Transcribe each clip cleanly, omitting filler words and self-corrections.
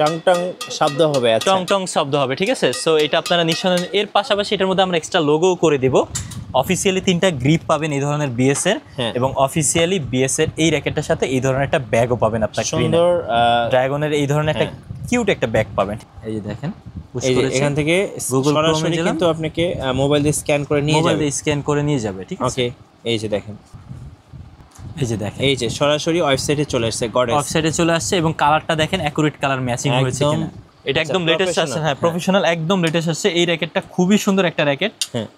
টং টং শব্দ হবে, টং টং শব্দ হবে, ঠিক আছে। সো এটা আপনারা নিঃসন্দেহে, এর পাশাপাশি এটার মধ্যে আমরা এক্সট্রা লোগোও করে দিব। অফিসিয়ালি 3টা গ্রিপ পাবেন এই ধরনের বিএস এর, এবং অফিসিয়ালি বিএস এর এই র্যাকেটটার সাথে এই ধরনের একটা ব্যাগও পাবেন আপনার। সুন্দর ড্রাগনের এই ধরনের একটা কিউট একটা ব্যাগ পাবেন। এই যে দেখেন, এখান থেকে গুগল সরাসরি কিন্তু আপনাকে মোবাইল দিয়ে স্ক্যান করে নিয়ে যাবে, মোবাইল দিয়ে স্ক্যান করে নিয়ে যাবে, ঠিক আছে। ওকে, এই যে দেখেন, এই যে দেখেন, এই যে সরাসরি ওয়েবসাইটে চলে আসছে, গডেস ওয়েবসাইটে চলে আসছে, এবং কালারটা দেখেন অ্যাকুরেট কালার ম্যাচিং হয়েছে কিনা। এটা একদম লেটেস্ট আসছে, হ্যাঁ প্রফেশনাল, একদম লেটেস্ট আসছে। এই র্যাকেটটা খুবই সুন্দর একটা র্যাকেট।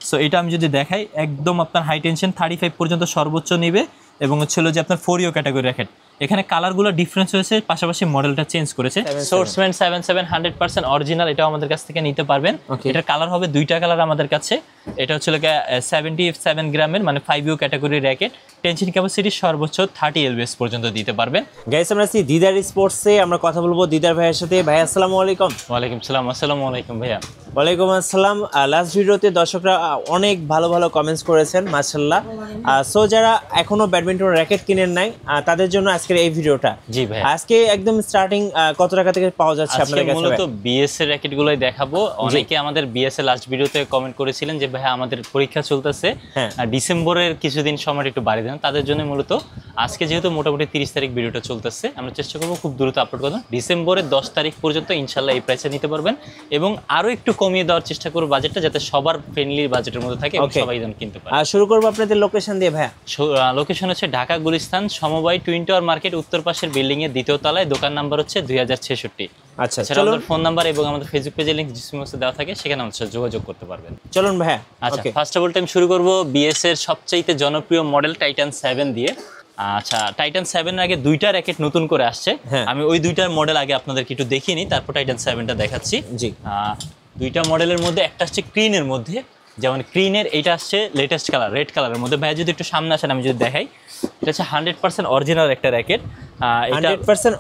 সো এটা আমি যদি দেখাই, একদম আপনার হাই টেনশন 35 পর্যন্ত সর্বোচ্চ নেবে, এবং হচ্ছিল যে আপনার 4U ক্যাটাগরি র্যাকেট। এখানে কালারগুলো ডিফারেন্স হয়েছে, পাশাপাশি মডেলটা চেঞ্জ করেছে। সোর্সম্যান 77 100% অরিজিনাল, এটাও আমাদের কাছ থেকে নিতে পারবেন। এটার কালার হবে 2টা কালার আমাদের কাছে। এটা হচ্ছে 77 গ্রামের, মানে 5U category racket. Tension capacity সর্বোচ্চ 30 lbs পর্যন্ত দিতে পারবেন। গাইস, আমরা আছি দিদার স্পোর্টসে, আমরা কথা বলবো দিদার ভাইয়ের সাথে। ভাই আসসালামু আলাইকুম। ওয়ালাইকুম সালাম। আসসালামু আলাইকুম ভাইয়া। ওয়ালাইকুম আসসালাম। লাস্ট ভিডিওতে দর্শকরা অনেক ভালো ভালো কমেন্টস করেছেন, মাশাআল্লাহ। সো যারা এখনো ব্যাডমিন্টন র্যাকেট কিনেন নাই, তাদের জন্য আজকের এই ভিডিওটা। জি ভাই, আজকে একদম স্টার্টিং কত টাকা থেকে পাওয়া যাচ্ছে আপনাদের কাছে? মূলত বিএস এর র্যাকেটগুলোই দেখাবো। অনেকে আমাদের বিএস এর লাস্ট ভিডিওতে কমেন্ট করেছিলেন যে ভাই আমাদের পরীক্ষা চলতেছে, ডিসেম্বরের কিছুদিন সময় একটু বাড়িয়ে দেন। তাদের জন্য মূলত আজকে যেহেতু মোটামুটি 30 তারিখ ভিডিওটা চলতেছে, আমরা চেষ্টা করবো খুব দ্রুত আপলোড করতে। ডিসেম্বরের 10 তারিখ পর্যন্ত ইনশাল্লাহ এই প্রাইসে নিতে পারবেন, এবং আরো একটু কমিয়ে দেওয়ার চেষ্টা করবো বাজেটটা, যাতে সবার ফ্রেন্ডলি বাজেটের মধ্যে থাকে এবং সবাই যেন কিনতে পারে। শুরু করবো আপনাদের লোকেশন দিয়ে ভাইয়া। লোকেশন হচ্ছে ঢাকা গুলিস্তান সমবায় টুইন টাওয়ার মার্কেট, উত্তর পাশের বিল্ডিং এর 2য় তলায়। দোকান নাম্বার হচ্ছে 2066। আচ্ছা, চলুন। আমাদের ফোন নাম্বার এবং আমাদের ফেসবুক পেজের লিংক ডিসক্রিপশনে দেওয়া থাকে, সেখানে আমাদের সাথে যোগাযোগ করতে পারবেন। চলুন ভাইয়া। আচ্ছা, ফার্স্ট অফ অল টাইম শুরু করব বিএস এর সবচেয়ে জনপ্রিয় মডেল টাইটান 7 দিয়ে। আচ্ছা, টাইটান 7 এর আগে 2টা র্যাকেট নতুন করে আসছে। আমি ওই 2টার মডেল আগে আপনাদেরকে একটু দেখিয়ে নিই, তারপর টাইটান 7টা দেখাচ্ছি। জি, 2টা মডেলের মধ্যে একটা হচ্ছে ক্রিনের মধ্যে, যেমন ক্রিনের এইটা আসছে লেটেস্ট কালার, রেড কালারের মধ্যে। ভাই যদি একটু সামনে আসেন, আমি যদি দেখাই, এটা হচ্ছে 100% অরিজিনাল একটা র্যাকেট। 100%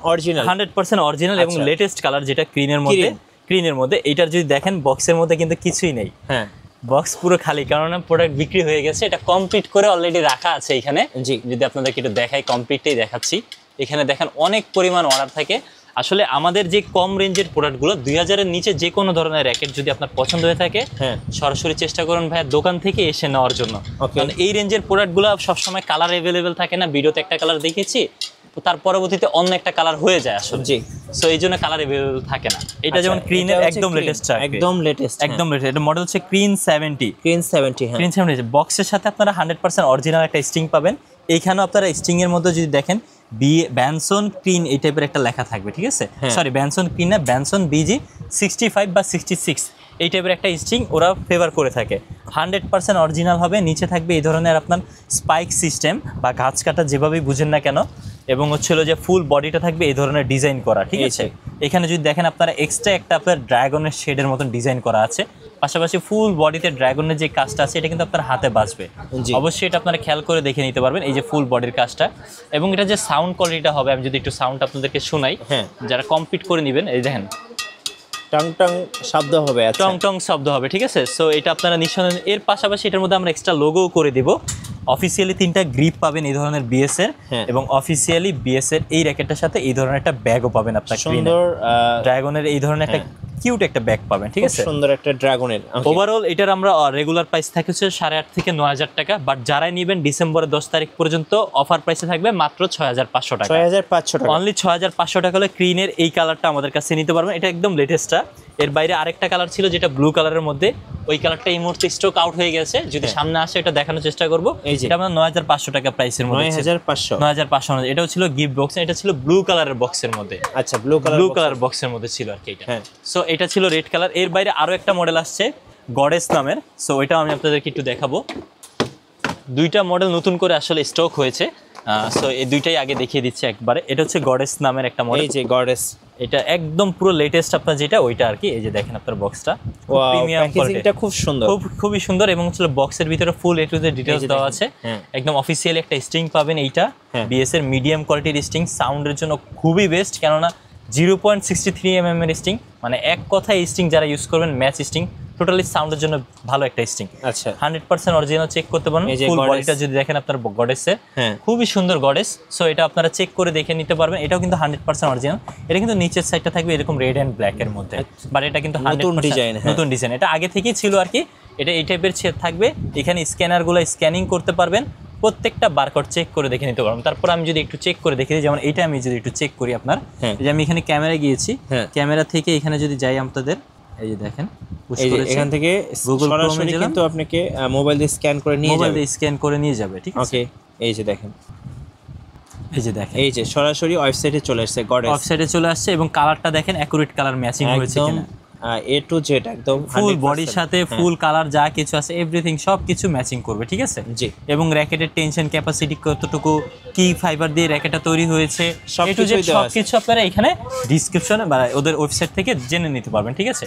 অরিজিনাল এবং লেটেস্ট কালার, যেটা ক্রিনের মধ্যে। এইটার যদি দেখেন, বক্সের মধ্যে কিন্তু কিছুই নেই। হ্যাঁ, বক্স পুরো খালি, কারণ প্রোডাক্ট বিক্রি হয়ে গেছে। এটা কমপ্লিট করে অলরেডি রাখা আছে এখানে। জি, যদি আপনাদেরকে একটু দেখাই, কমপ্লিটটাই দেখাচ্ছি। এখানে দেখেন অনেক পরিমাণ অর্ডার থাকে। আসলে আমাদের যে কম রেঞ্জের প্রোডাক্টগুলো, 2000-এর নিচে যে কোনো ধরনের র্যাকেট যদি আপনার পছন্দ হয়ে থাকে, সরাসরি চেষ্টা করুন ভাইয়া দোকান থেকে এসে নেওয়ার জন্য। কারণ এই রেঞ্জের প্রোডাক্টগুলো সবসময় কালার অ্যাভেলেবেল থাকে না। ভিডিওতে একটা কালার দেখেছি, তার পরবর্তীতে অন্য একটা কালার হয়ে যায় আসলে। জি, সো এই জন্য কালার অ্যাভেলেবেল থাকে না। এটা যেমন ক্রিনের একদম লেটেস্ট, একদম লেটেস্ট। এটা মডেল হচ্ছে ক্রিন 70। ক্রিন 70, হ্যাঁ, ক্রিন 70 বক্সের সাথে আপনারা 100% অরিজিনাল একটা স্টিং পাবেন। এইখানেও আপনারা স্টিং এর মধ্যে যদি দেখেন, ব্যানসন ক্রিন এই টাইপের একটা লেখা থাকবে, ঠিক আছে। সরি, ব্যানসন ক্রিন না, ব্যানসন BG 65 বা 66 এই টাইপের একটা স্টিং ওরা ফেভার করে থাকে। 100% অরিজিনাল হবে। নিচে থাকবে এই ধরনের আপনার স্পাইক সিস্টেম বা গাছ কাটা, যেভাবেই বুঝেন না কেন, এবং হচ্ছিল যে ফুল বডিটা থাকবে এই ধরনের ডিজাইন করা, ঠিক আছে। এখানে যদি দেখেন, আপনারা এক্সট্রা একটা আপনার ড্রাগনের শেডের মতন ডিজাইন করা আছে। পাশাপাশি ফুল বডিতে ড্রাগনের যে কাজটা আছে, এটা কিন্তু আপনার হাতে বাজবে। অবশ্যই এটা আপনারা খেয়াল করে দেখে নিতে পারবেন, এই যে ফুল বডির কাজটা। এবং এটা যে সাউন্ড কোয়ালিটিটা হবে, আমি যদি একটু সাউন্ড আপনাদেরকে শোনাই, যারা কমপ্লিট করে নেবেন, এই দেখেন টং টং শব্দ হবে, টং টং শব্দ হবে, ঠিক আছে। সো এটা আপনারা নিঃসন্দেহে, এর পাশাপাশি এটার মধ্যে আমরা এক্সট্রা লোগোও করে দিব। অফিসিয়ালি 3টা গ্রিপ পাবেন এই ধরনের বিএস এর, এবং অফিসিয়ালি বিএস এর এই র্যাকেটটার সাথে এই ধরনের একটা ব্যাগও পাবেন আপনার। সুন্দর ড্রাগনের এই ধরনের একটা কিউট একটা ব্যাগ পাবেন, ঠিক আছে। সুন্দর একটা ড্রাগনের। ওভারঅল এটার আমরা রেগুলার প্রাইস থাকে হচ্ছে 8,500 থেকে 9,000 টাকা, বাট যারাই নেবেন ডিসেম্বরের 10 তারিখ পর্যন্ত অফার প্রাইসে থাকবে মাত্র 6,500 টাকা। 6,500 টাকা, অনলি 6,500 টাকা হলে ক্রিনের এই কালারটা আমাদের কাছে নিতে পারবেন। এটা একদম লেটেস্টটা। এর বাইরে আরেকটা কালার ছিল যেটা ব্লু কালারের মধ্যে, ওই কালারটা এই মুহূর্তে স্টক আউট হয়ে গেছে। যদি সামনে আসে এটা দেখানোর চেষ্টা করবো। এটা আমরা 9,500 টাকা প্রাইসের মধ্যে। 9,500 এটাও ছিল গিফট বক্স, এটা ছিল ব্লু কালারের বক্সের মধ্যে। আচ্ছা, ব্লু কালার বক্সের মধ্যে ছিল আর কি এটা। সো এটা ছিল রেড কালার। এর বাইরে আরো একটা মডেল আসছে গডেস নামের। সো এটাও আমি আপনাদেরকে একটু দেখাবো। 2টা মডেল নতুন করে আসলে স্টক হয়েছে। সো এই 2টাই আগে দেখিয়ে দিচ্ছি একবারে। এটা হচ্ছে গডেস নামের একটা মডেল। এই যে গডেস, এটা একদম পুরো লেটেস্ট আপনার যেটা, ওইটা আর কি। এই যে দেখেন আপনার বক্সটা, প্রিমিয়াম কোয়ালিটিটা, খুব সুন্দর, খুবই সুন্দর। এবং হচ্ছে বক্সের ভিতরে ফুল এ টু জেড ডিটেইলস দেওয়া আছে। একদম অফিসিয়ালি একটা স্ট্রিং পাবেন। এইটা বিএস এর মিডিয়াম কোয়ালিটির স্ট্রিং, সাউন্ডের জন্য খুবই বেস্ট, কেননা 0.63 mm এর স্ট্রিং, মানে এক কথায় স্ট্রিং যারা ইউজ করবেন ম্যাচ স্ট্রিং টোটালি সাউন্ডের জন্য ভালো একটা স্ট্রিং। আচ্ছা 100% অরিজিনাল চেক করতে পারেন। ফুল বডিটা যদি দেখেন আপনার গডেসের, খুবই সুন্দর গডেস। সো এটা আপনারা চেক করে দেখে নিতে পারবেন। এটাও কিন্তু 100% অরিজিনাল। এটা কিন্তু নিচের সাইডটা থাকবে এরকম রেড এন্ড ব্ল্যাক এর মধ্যে, বাট এটা কিন্তু 100% নতুন ডিজাইন। এটা আগে থেকেই ছিল আর কি। এটা এই টাইপের থাকবে। এখানে স্ক্যানারগুলো স্ক্যানিং করতে পারবেন, প্রত্যেকটা বারকোড চেক করে দেখে নিতে পারবেন। তারপর আমি যদি একটু চেক করে দেখি, যেমন এটা আমি যদি একটু চেক করি আপনার, যে আমি এখানে ক্যামেরা গিয়েছি, ক্যামেরা থেকে এখানে যদি যাই আপনাদের, এই যে দেখেন এখান থেকে গুগল সরাসরি কিন্তু আপনাকে মোবাইল দিয়ে স্ক্যান করে নিয়ে যাবে, মোবাইল দিয়ে স্ক্যান করে নিয়ে যাবে, ঠিক আছে। ওকে এই যে দেখেন, এই যে সরাসরি ওয়েবসাইটে চলে আসছে, ওয়েবসাইটে চলে আসছে এবং কালারটা দেখেন অ্যাকুরেট কালার ম্যাচিং হয়েছে কিনা, A to Z একদম ফুল বডির সাথে ফুল কালার যা কিছু আছে এভরিথিং সবকিছু ম্যাচিং করবে, ঠিক আছে। জি। এবং র্যাকেটের টেনশন ক্যাপাসিটি কতটুকু, কি ফাইবার দিয়ে র্যাকেটটা তৈরি হয়েছে, সবকিছু আপনারা এখানে ডেসক্রিপশনে বা ওদের ওয়েবসাইট থেকে জেনে নিতে পারবেন, ঠিক আছে।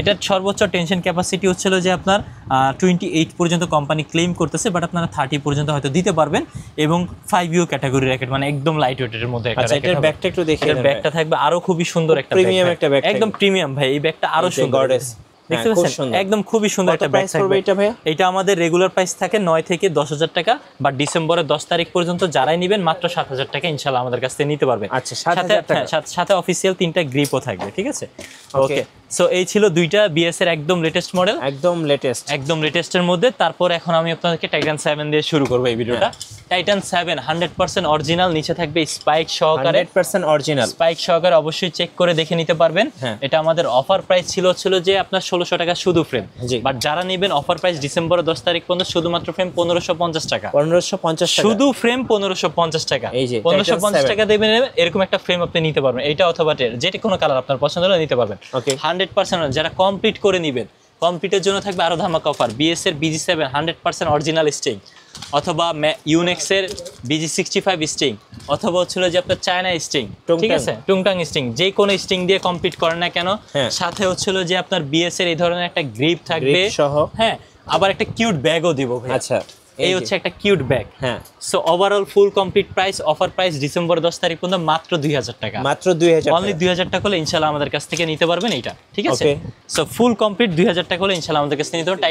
এটার সর্বোচ্চ টেনশন ক্যাপাসিটি হচ্ছিল যে আপনার 28 পর্যন্ত কোম্পানি ক্লেম করতেছে, বাট আপনারা 30 পর্যন্ত হয়তো দিতে পারবেন। এবং 5U ক্যাটাগরি র্যাকেট, মানে একদম লাইট ওয়েটের মধ্যে একটা র্যাকেট। এটার ব্যাগটা একটু দেখে, এর ব্যাগটা থাকবে আরো খুবই সুন্দর একটা প্রিমিয়াম একটা ব্যাগ, একদম প্রিমিয়াম ভাই। এই ব্যাগটা আরো সুন্দর, দেখতে পাচ্ছেন একদম খুবই সুন্দর একটা ব্যাগ থাকবে। এটা আমাদের রেগুলার প্রাইস থাকে 9 থেকে 10,000 টাকা, বাট ডিসেম্বরের 10 তারিখ পর্যন্ত যারাই নেবেন মাত্র 7,000 টাকা ইনশাআল্লাহ আমাদের কাছ থেকে নিতে পারবেন। আচ্ছা 7,000 টাকা, সাথে অফিসিয়াল 3টা গ্রিপও থাকবে, ঠিক আছে। ওকে, সো এই ছিল দুইটা বিএস এর একদম লেটেস্ট মডেল, একদম লেটেস্টের মধ্যে। তারপর এখন আমি আপনাদেরকে টাইটান 7 দিয়ে শুরু করব এই ভিডিওটা। টাইটান 7 100% অরিজিনাল, নিচে থাকবে স্পাইক সহকারে, 100% অরিজিনাল স্পাইক সহকারে, অবশ্যই চেক করে দেখে নিতে পারবেন। এটা আমাদের অফার প্রাইস ছিল যে আপনার 1600 টাকা শুধু ফ্রেম, বাট যারা নেবেন অফার প্রাইস ডিসেম্বরের 10 তারিখ পর্যন্ত শুধুমাত্র ফ্রেম 1550 টাকা, 1550 টাকা, শুধু ফ্রেম 1550 টাকা। এই যে 1550 টাকা দেবেন, এরকম একটা ফ্রেম আপনি নিতে পারবেন, এটা অথবা যেটা কোনো কালার আপনার পছন্দ হলে নিতে পারবেন। 100% যারা কমপ্লিট করে নেবেন, কমপ্লিটের জন্য থাকবে আরো ধামাকা অফার। বিএস এর BG7 100% অরিজিনাল স্ট্রিং, অথবা ইউনেক্স এর BG65 স্ট্রিং, অথবা হচ্ছিল যে আপনার চায়না স্ট্রিং, ঠিক আছে, টুংটাং স্ট্রিং, যে কোনো স্ট্রিং দিয়ে কমপ্লিট করেন না কেন, সাথে হচ্ছিল যে আপনার বিএস এর এই ধরনের একটা গ্রিপ থাকবে সহ, আবার একটা কিউট ব্যাগও দিব ভাই। আচ্ছা, এই হচ্ছে একটা cute bag. So overall full complete price, offer price December 10 তারিখ পর্যন্ত মাত্র 2000 টাকা, মাত্র 2000, অনলি 2000 টাকা হলে ইনশাআল্লাহ আমাদের কাছ থেকে নিতে পারবেন এটা, ঠিক আছে। সো ফুল কমপ্লিট 2000 টাকা হলে ইনশাআল্লাহ আমাদের কাছ থেকে নিতে পারবেন।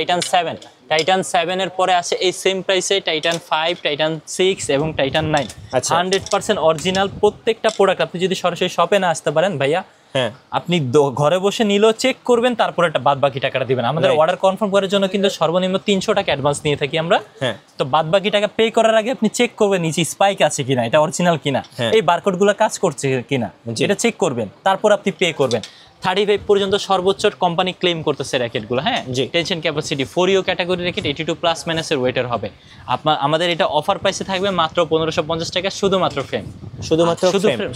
টাইটান 7 এর পরে আছে এই সেম প্রাইসে টাইটান 5, টাইটান 6 এবং টাইটান 9, 100% অরিজিনাল প্রত্যেকটা প্রোডাক্ট। আপনি যদি সরাসরি শপে না আসতে পারেন ভাইয়া, আপনি ঘরে বসে নিলেও চেক করবেন, তারপর একটা বাদ বাকি টাকাটা দিবেন। আমাদের অর্ডার কনফার্ম করার জন্য কিন্তু সর্বনিম্ন 300 টাকা অ্যাডভান্স নিয়ে থাকি আমরা। তো বাদ বাকি টাকা পে করার আগে আপনি চেক করবেন নিচে স্পাইক আছে কিনা, এটা অরিজিনাল কিনা, এই বারকোডগুলো কাজ করছে কিনা, এটা চেক করবেন, তারপর আপনি পে করবেন। 35 পর্যন্ত সর্বোচ্চ কোম্পানি ক্লেম করতেছে র্যাকেটগুলো। Tension capacity 4U category racket, 82 plus মাইনাসের ওয়েটার হবে। আমাদের এটা অফার প্রাইসে থাকবে মাত্র 1550 টাকা, শুধুমাত্র ফ্রেম,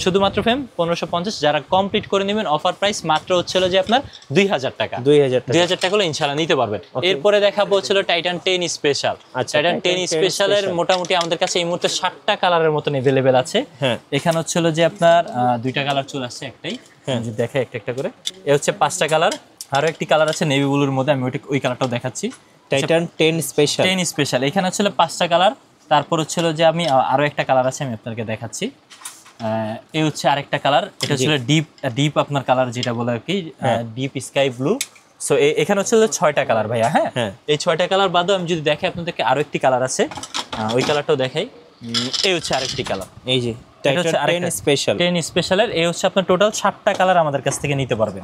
শুধুমাত্র ফ্রেম 1550। যারা কমপ্লিট করে নেবেন অফার প্রাইস মাত্র হচ্ছিল যে আপনার 2000 টাকা, 2000 টাকা হলে ইনশাআল্লাহ নিতে পারবেন। এরপরে দেখাবো হচ্ছিল টাইটান 10 স্পেশাল। টাইটান 10 স্পেশালের মোটামুটি আমাদের কাছে এই মুহূর্তে 7টা কালারের মতন अवेलेबल আছে। এখানে হচ্ছিল যে আপনার 2টা কালার চলে আসছে, একটাই যদি দেখে একটা করে, এ হচ্ছে 5টা কালার, আরো একটি কালার আছে নেভি ব্লুর মধ্যে, আমি ওই কালারটাও দেখাচ্ছি। টাইটান 10 স্পেশাল এখানে হচ্ছিল 5টা কালার। তারপর হচ্ছিল যে আমি আরো একটা কালার আছে, আমি আপনাদেরকে দেখাচ্ছি। এই হচ্ছে আরেকটা কালার, এটা হচ্ছে ডিপ আপনার কালার যেটা বলে আর কি, ডিপ স্কাই ব্লু। সো এখানে হচ্ছে 6টা কালার ভাইয়া। এই 6টা কালার বাদে আমি যদি দেখে আপনাদেরকে আরো একটি কালার আছে, ওই কালারটাও দেখাই। এই হচ্ছে আরেকটি কালার, এই যে 10 স্পেশালের। এই হচ্ছে আপনার টোটাল 7টা কালার আমাদের কাছ থেকে নিতে পারবেন।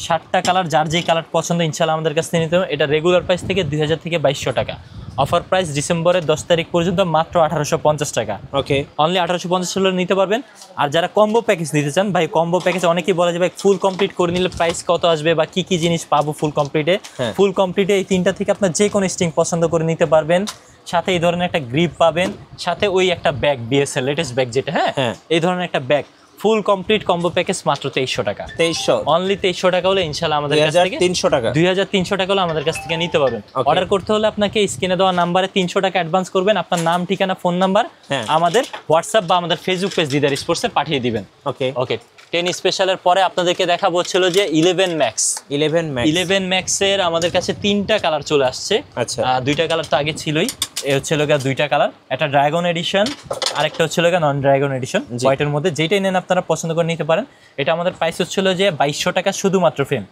7টা কালার, যার যেই কালার পছন্দ ইনশাআল্লাহ আমাদের কাছ থেকে নিতে পারবেন। এটা রেগুলার প্রাইস থেকে 2000 থেকে 2200 টাকা, অফার প্রাইস ডিসেম্বরের 10 তারিখ পর্যন্ত মাত্র 1850 টাকা। অনলি 1850 হলে নিতে পারবেন। আর যারা কম্বো প্যাকেজ নিতে চান ভাই, কম্বো প্যাকেজ অনেকেই বলে যে ভাই ফুল কমপ্লিট করে নিলে প্রাইস কত আসবে বা কি কি জিনিস পাবো ফুল কমপ্লিটে। ফুল কমপ্লিটে এই 3টা থেকে আপনার যে কোনো স্ট্রিং পছন্দ করে নিতে পারবেন, সাথে এই ধরনের একটা গ্রিপ পাবেন, সাথে ওই একটা ব্যাগ, বিএসএল লেটেস্ট ব্যাগ যেটা, এই ধরনের একটা bag. Full complete combo package মাত্র 2300 টাকা, অনলি 2300 টাকা হলে ইনশাআল্লাহ আমাদের কাছ থেকে 2300 টাকা হলে আমাদের কাছ থেকে নিতে পারবেন। অর্ডার করতে হলে আপনাকে স্ক্রিনে দেওয়া নাম্বারে 300 টাকা অ্যাডভান্স করবেন, আপনার নাম, ঠিকানা, ফোন নাম্বার আমাদের হোয়াটসঅ্যাপ বা আমাদের ফেসবুক পেজ দিদার স্পোর্টসে পাঠিয়ে দিবেন। ওকে 10 স্পেশালের পরে আপনাদেরকে দেখাবো হচ্ছিল যে 11 ম্যাক্স এর আমাদের কাছে 3টা কালার চলে আসছে। 2টা কালার তো আগে ছিলই, এ হচ্ছে লোকা দুইটা কালার, একটা ড্রাগন এডিশন আর একটা হচ্ছে লোকা নন ড্রাগন এডিশন। হোয়াইটের মধ্যে যেটাই নেন আপনারা পছন্দ করে নিতে পারেন। এটা আমাদের প্রাইস হচ্ছিল যে 2200 টাকা শুধুমাত্র ফ্রেম।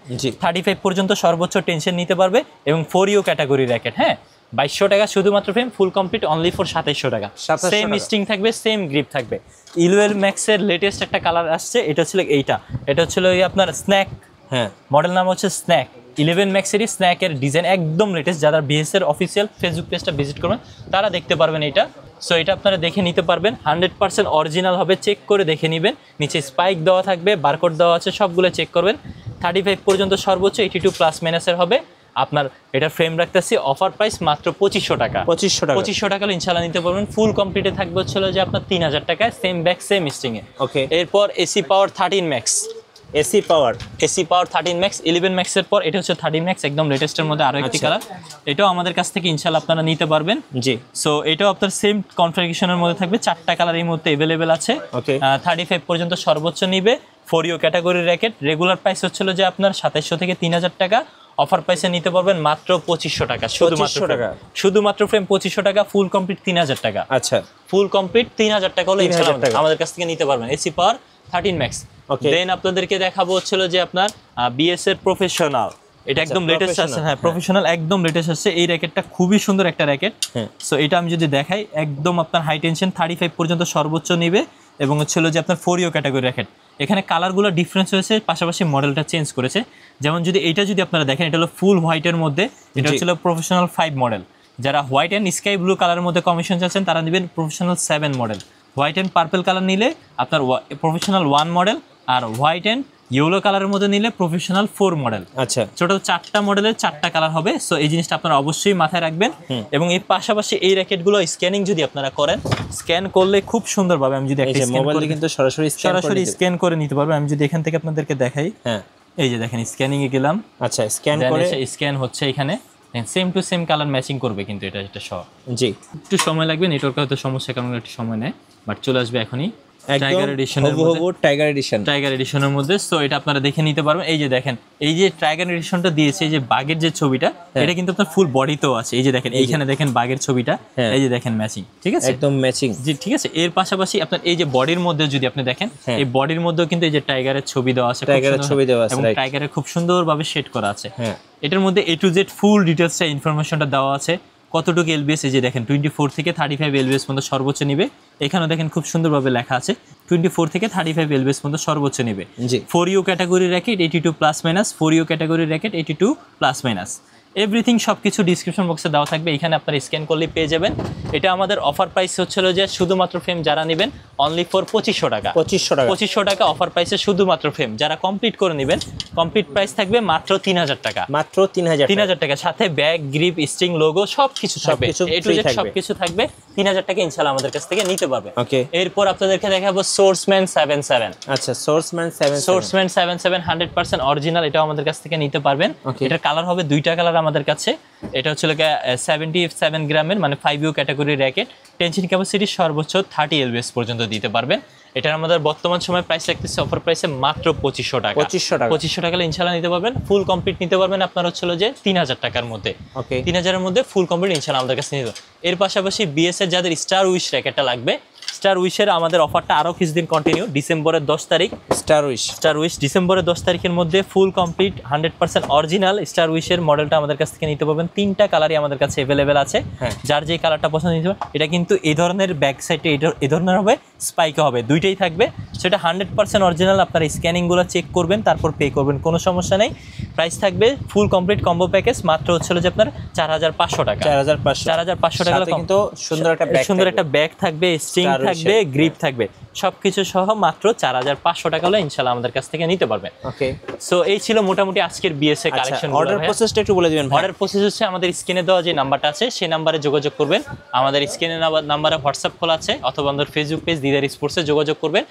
35 পর্যন্ত সর্বোচ্চ টেনশন নিতে পারবে এবং 4U ক্যাটাগরি র্যাকেট। হ্যাঁ, 2200 টাকা শুধুমাত্র frame, full complete only for 2700 টাকা। সেম স্টিং থাকবে, সেম গ্রিপ থাকবে। ইলুয়েল ম্যাক্সের লেটেস্ট একটা কালার আসছে, এটা ছিল এইটা, এটা হচ্ছিল আপনার স্ন্যাক। হ্যাঁ, মডেল নাম হচ্ছে স্ন্যাক। 11 ম্যাক্সেরই স্ন্যাকের ডিজাইন একদম লেটেস্ট। যারা বিএস এর অফিসিয়াল ফেসবুক পেজটা ভিজিট করবেন তারা দেখতে পারবেন এটা। সো এটা আপনারা দেখে নিতে পারবেন, 100% অরিজিনাল হবে, চেক করে দেখে নেবেন। নিচে স্পাইক দেওয়া থাকবে, বারকোড দেওয়া আছে, সবগুলো চেক করবেন। 35 পর্যন্ত সর্বোচ্চ, 82 প্লাস মাইনাসের হবে। আপনার এটা ফ্রেম রাখতেছি অফার প্রাইস মাত্র 2500 টাকা। 2500 টাকা ইনশাআল্লাহ নিতে পারবেন। ফুল কমপ্লিটে থাকবে হচ্ছিল যে আপনার 3000 টাকায়, সেম ব্যাক সেম স্টিং এ। ওকে, এরপর এসি পাওয়ার 13 ম্যাক্স। এসি পাওয়ার 13 ম্যাক্স, 11 ম্যাক্সের পর এটা হচ্ছে 13 ম্যাক্স, একদম লেটেস্টের মধ্যে আরো একটি কালার। এটাও আমাদের কাছ থেকে ইনশাআল্লাহ আপনারা নিতে পারবেন। জি, সো এটাও আপনার সেম কনফিগারেশনের মধ্যে থাকবে। 4টা কালার এই মুহূর্তে अवेलेबल আছে। 35 পর্যন্ত সর্বোচ্চ নিবে। 4U category racket. Regular price হচ্ছিল যে আপনার 2700 থেকে 3000 টাকা। অফার প্রাইসে নিতে পারবেন মাত্র 2500 টাকা শুধুমাত্র ফ্রেম 2500 টাকা, ফুল কমপ্লিট 3000 টাকা। আচ্ছা, ফুল কমপ্লিট 3000 টাকা হলে ইনশাআল্লাহ আমাদের কাছ থেকে নিতে পারবেন এসি পাওয়ার 13 ম্যাক্স। দেন আপনাদেরকে দেখাবো হচ্ছিল যে আপনার বিএস এর প্রফেশনাল। এটা একদম লেটেস্ট আছে। হ্যাঁ, প্রফেশনাল একদম লেটেস্ট আছে। এই র্যাকেটটা খুবই সুন্দর একটা র্যাকেট। সো এটা আমি যদি দেখাই, একদম আপনার হাই টেনশন 35 পর্যন্ত সর্বোচ্চ নিবে এবং হচ্ছিল যে আপনার 4U ক্যাটাগরি র্যাকেট। এখানে কালারগুলো ডিফারেন্স হয়েছে, পাশাপাশি মডেলটা চেঞ্জ করেছে। যেমন যদি এটা যদি আপনারা দেখেন, এটা হলো ফুল হোয়াইটের মধ্যে, এটা হচ্ছিল প্রফেশনাল 5 মডেল। যারা হোয়াইট অ্যান্ড স্কাই ব্লু কালারের মধ্যে কম্বিনেশন চাচ্ছেন তারা নেবেন professional 7 model. White and purple colour নিলে আপনার প্রফেশনাল 1 মডেল, আর হোয়াইট অ্যান্ড ইয়েলো কালারের মধ্যে নিলে প্রফেশনাল 4 মডেল। আচ্ছা, টোটাল 4টা মডেলের 4টা কালার হবে। সো এই জিনিসটা আপনারা অবশ্যই মাথায় রাখবেন। এবং এর পাশাপাশি এই র্যাকেটগুলো স্ক্যানিং যদি আপনারা করেন, স্ক্যান করলে খুব সুন্দরভাবে, আমি যদি একটা মোবাইলে কিন্তু সরাসরি স্ক্যান করে নিতে পারবো। আমি যদি এখান থেকে আপনাদেরকে দেখাই, হ্যাঁ এই যে দেখেন স্ক্যানিং এ গেলাম। আচ্ছা, স্ক্যান করে স্ক্যান হচ্ছে এখানে, same to same colour matching করবে কিন্তু এটা সহ। জি, একটু সময় লাগবে, নেটওয়ার্কে হয়তো সমস্যা কারণে একটু সময় নেয়, বাট চলে আসবে এখনই। টাইগার এডিশনের মধ্যে। সো এটা আপনারা দেখে নিতে পারবেন। এই যে দেখেন, এই যে টাইগার এডিশনটা দিয়েছে, এই যে বাঘের যে ছবিটা, এটা কিন্তু আপনার ফুল বডিতেও আছে। এই যে দেখেন, এইখানে দেখেন বাঘের ছবিটা, এই যে দেখেন ম্যাচিং, ঠিক আছে, একদম ম্যাচিং। জি, ঠিক আছে। এর পাশাপাশি আপনার এই যে বডির মধ্যে যদি আপনি দেখেন, এই বডির মধ্যেও কিন্তু এই যে টাইগারের ছবি দেওয়া আছে, এবং টাইগারের খুব সুন্দরভাবে শেড করা আছে। এটার মধ্যে A to Z ফুল ডিটেইলসটা ইনফরমেশনটা দেওয়া আছে। কতটুকু এলবিএস, এই যে দেখেন 24 থেকে 35 এলবিএস পর্যন্ত সর্বোচ্চ নিবে। এখানেও দেখেন খুব সুন্দরভাবে লেখা আছে 24 থেকে 35 এলবিএস পর্যন্ত সর্বোচ্চ নিবে। 4U category racket 82 plus minus, 4U category racket 82 plus minus. Everything সবকিছু ডিসক্রিপশন বক্সে দেওয়া থাকবে, এখানে আপনারা স্ক্যান করলে পেয়ে যাবেন। এটা আমাদের অফার প্রাইস হচ্ছিল যে শুধুমাত্র ফ্রেম যারা নেবেন অনলি ফর 2500 টাকা। 2500 টাকা অফার প্রাইসে শুধুমাত্র ফ্রেম। যারা কমপ্লিট করে নেবেন, কমপ্লিট প্রাইস থাকবে মাত্র 3000 টাকা। মাত্র 3000 টাকা, সাথে ব্যাগ, গ্রিপ, স্ট্রিং, লোগো সবকিছু থাকবে, এ টু জেড সবকিছু থাকবে। 3000 টাকা ইনশাআল্লাহ আমাদের কাছ থেকে নিতে পারবে। এরপর আপনাদেরকে দেখাবো সোর্সম্যান 77। আচ্ছা, সোর্সম্যান 77 100% অরিজিনাল। এটাও আমাদের কাছ থেকে নিতে পারবেন। এটার কালার হবে দুইটা কালার আমাদের কাছে। এটা হচ্ছে 77 গ্রামের, মানে 5U category racket. Tension capacity সর্বোচ্চ 30 এলবিএস পর্যন্ত দিতে পারবেন। এটার আমাদের বর্তমান সময় প্রাইস রাখতেছে অফার প্রাইসে মাত্র 2500 টাকা। 2500 টাকা ইনশাআল্লাহ নিতে পারবেন। ফুল কমপ্লিট নিতে পারবেন আপনার হচ্ছিল যে 3000 টাকার মধ্যে। 3000 এর মধ্যে ফুল কমপ্লিট ইনশাআল্লাহ আমাদের কাছে নিতে। এর পাশাপাশি বিএস এর যাদের স্টার উইশ র্যাকেটটা লাগবে, স্টার উইশের আমাদের অফারটা আরো কিছুদিন কন্টিনিউ। ডিসেম্বরের 10 তারিখ স্টার উইশ ডিসেম্বরের 10 তারিখের মধ্যে ফুল কমপ্লিট 100% অরিজিনাল স্টার উইশের মডেলটা আমাদের কাছ থেকে নিতে পারবেন। 3টা কালারই আমাদের কাছে अवेलेबल আছে। যার যে কালারটা পছন্দ নিতে পারেন। এটা কিন্তু এই ধরনের ব্যাক সাইডে এই ধরনের হবে, স্পাইকও হবে, দুইটাই থাকবে। সেটা 100% অরিজিনাল। আপনারা স্ক্যানিংগুলো চেক করবেন, তারপর পে করবেন, কোনো সমস্যা নেই। প্রাইস থাকবে ফুল কমপ্লিট কম্বো প্যাকেজ মাত্র হচ্ছিল যে আপনার 4500 টাকা। 4500 টাকা কিন্তু সুন্দর একটা ব্যাগ থাকবে, স্ট্রিং থাকবে, গ্রিপ থাকবে, সবকিছু সহ মাত্র 4500 টাকা হলে ইনশাআল্লাহ আমাদের কাছ থেকে নিতে পারবেন। ওকে, সো এই ছিল মোটামুটি আজকের বিএসএ কালেকশন। অর্ডার প্রসেসটা একটু বলে দিবেন। অর্ডার প্রসেস হচ্ছে আমাদের স্ক্রিনে দেওয়া যে নাম্বারটা আছে সেই নাম্বারে যোগাযোগ করবেন। আমাদের স্ক্রিনে নাম্বারে হোয়াটসঅ্যাপ খোলা আছে, অথবা আমাদের ফেসবুক পেজ দিদার স্পোর্টসে যোগাযোগ করবেন।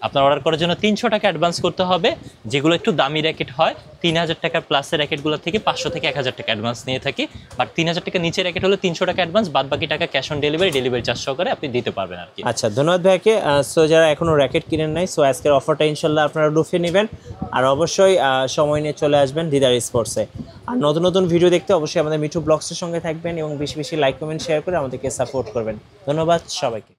আপনার অর্ডার করার জন্য 300 টাকা অ্যাডভান্স করতে হবে। যেগুলো একটু দামি র্যাকেট হয় 3000 টাকার প্লাসের র্যাকেটগুলো থেকে 500 থেকে 1000 টাকা অ্যাডভান্স নিয়ে থাকি। বাট 3000 টাকা নিচে র্যাকেট হলে 300 টাকা অ্যাডভান্স, বাদ বাকি টাকা ক্যাশ অন ডেলিভারি চার্জ সহকারে আপনি দিতে পারবেন আর কি। আচ্ছা, ধন্যবাদ ভাইকে। সো যারা এখনো র্যাকেট কিনেন নাই, সো আজকের অফারটা ইনশাআল্লাহ আপনারা লুফে নেবেন, আর অবশ্যই সময় নিয়ে চলে আসবেন দিদার স্পোর্টসে। আর নতুন নতুন ভিডিও দেখতে অবশ্যই আমাদের মিঠু ব্লগসের সঙ্গে থাকবেন এবং বেশি বেশি লাইক কমেন্ট শেয়ার করে আমাদেরকে সাপোর্ট করবেন। ধন্যবাদ সবাইকে।